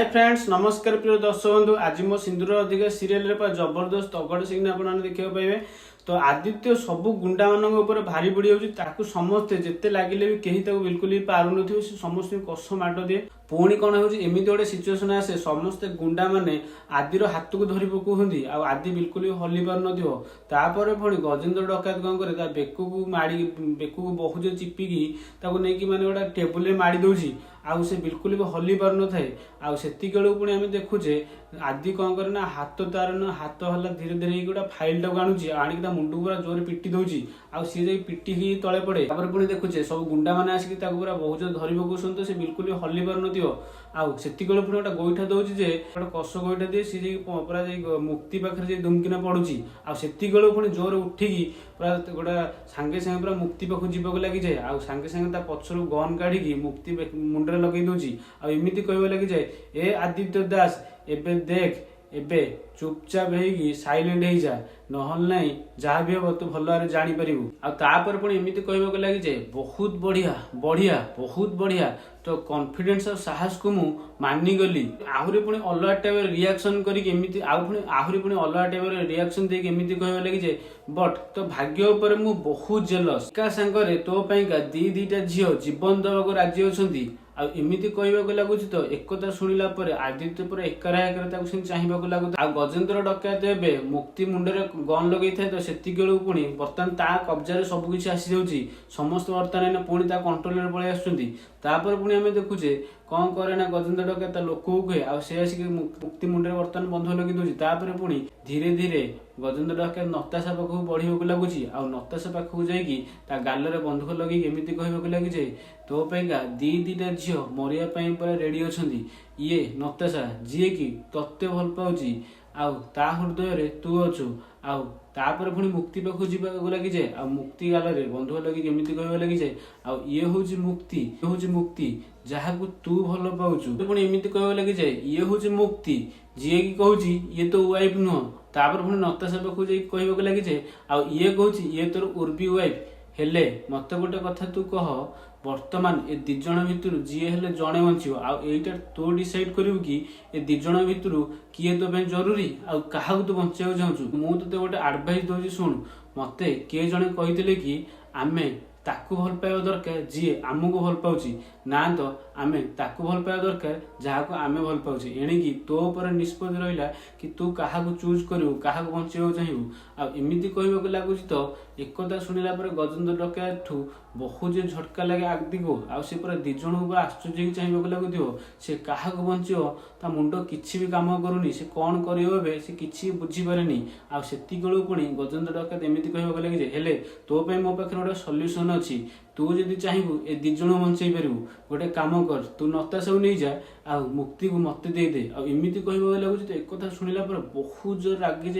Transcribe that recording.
Friends नमस्कार प्रिय दर्शक बंधु आज मो सिंदूर अधिक सीरियल जबरदस्त अगड़ सिग्न आपने देखा पाइबे। तो आदित्य सबू गुंडा मान भारी बड़ी हो समस्ते जिते लगिले भी कहीं बिल्कुल भी पार न समस्त कष माड़ दिए पुणी कौन होमती गोटे सिचुएसन आसे समस्ते गुंडा मैंने आदिर हाथ को धरी पकाउंट आदि बिल्कुल भी हल्ली पार नापर पुणी गजेन्द्र डकायत कौन करे बेकू माड़ी बेकू बहुज चिपिकी नहीं मैंने गोटे टेबुल माड़ी दौर आउ से बिल्कुल भी हल्ली पार न था आती पुणी आम देखुचे आदि कौन करे ना हाथ तार ना हाथ हला धीरे धीरे गोटे फाइल टाक आणुची आणिक मुंड पूरा जोर पिटी दौची आ सी जाई पिटी ही तले पड़े पुणी देखुचे सब गुंडा मैंने आसिक पूरा बहुत धरी पकाउछन तो से बिल्कुल भी हल्ली पार नथिबो आती पुणी गोटे गोईठा दौची जे गोटे कष गोईठा दिए सी पूरा मुक्ति पाखे दुमकिना पड़ुची आती पुणी जोर उठिकी पूरा गोटे सांगे सांगे पूरा मुक्ति पाख जीवाक लगी जाए सांगे सांगे पछरू गन काढ़ी मुक्ति मुंडे लगे दौची आमती कह लगी जाए ए आदित्य दास एबे देख एबे चुपचाप होगी साइलेंट हो जा नहल नहीं जहाँ भी हम तू भल भाव जापर आपर पुणी एमती कहवाक लगी जाए बहुत बढ़िया बढ़िया बहुत बढ़िया तो कॉन्फिडेंस और साहस को मु मानिगली आहरी पुणी अलग टाइप रिएक्शन करके आहरी पुणी अलग टाइप रिएक्शन देके एमती कहवा लगी जाए बट तो भाग्य उपर मु बहुत जेलस का सांगरे तो पाइका दीटा झील जीवन देवाक राजी अच्छा आमती कहवाक लगुच तो एकता शुणिला आदित्य पूरा एकर चाहिए लगुच आ गजेन्द्र डकायत ए मुक्ति मुंडे गन लगे था तो से पुणी बर्तमान ता कब्जा सबकि आसी जाऊँगी समस्त बर्तमान पुणी कंट्रोल पलि आसपर पुणी आम देखुचे कौन करे ना गजेन्द्र डकायत लोक कहे आसी मुक्ति मुंडे बर्तमान बंध लगे दूसरी पुणी धीरे धीरे गजेन्द्र डकायत नताशा पाखक बढ़ाक लगुच नताशा पाखक जा गाल में बंधुक लगे एमती कहवाक लगी जाए तो पाइका दीटा झील मरिया रेडी अच्छा ये नताशा जी कि तत्ते भल पाऊँगी ता हृदय तू अच्छु तापर पुणी मुक्ति पाखक जीवाक लगी जाए मुक्ति गाल में बंधुक लगे एमती कहवा लगी जाए ये हूँ मुक्ति जहाँ को तू भल पाचु पुणी एमती कहवा लगी जाए ये हूँ मुक्ति जी कि कहूँ ये तो वाइफ नुह तापर पुणी नताशा पाखक कहवाक लगी जाए ये कहूँ ये तोर उर्बी वाइफ हेले मत गोटे कथा तू कह वर्तमान ए दिज भितर जी हेले जड़े बचो आईटा तू डिसाइड करू कि ए दिज भितर किए तो जरूरी क्या तू बचाक चाहूँ मुझे गोटे आडभाइस दूसरी शुण मत किए जड़े कही कि आमे ताकू भल पाइबा दरकार जी आमको भल पाऊँगी ना तो आम ताकू भल पाइबा दरकार जहाँ को आम भल पाऊँचे एणिकी तो उपर निष्पत्ति रहा कि तू क्या चूज करू क्या बचाक चाहबू आमती कहवाक लगुच तो एकता शुणिला गजेन्द्र डकायत ठू बहुत जो झटका लगे आदि को आसे पूरा दिज आश्चर्य चाहिए लगुव से क्या बचो ता मुंड किसी भी कम करूनी से कौन करे से किसी बुझीपारे आती पुणी गजेन्द्र डकायत एमती कहवाक लगे हेले तो मो पाखे गोटे सल्यूसन अच्छी तू जदि चाहबू ए दिज बंचाई पारू गोटे कम कर तू नताशा नहीं जा मुक्ति को मत दे एमती कहवाक लगुच तो एक शुणिला बहुत जोर रागी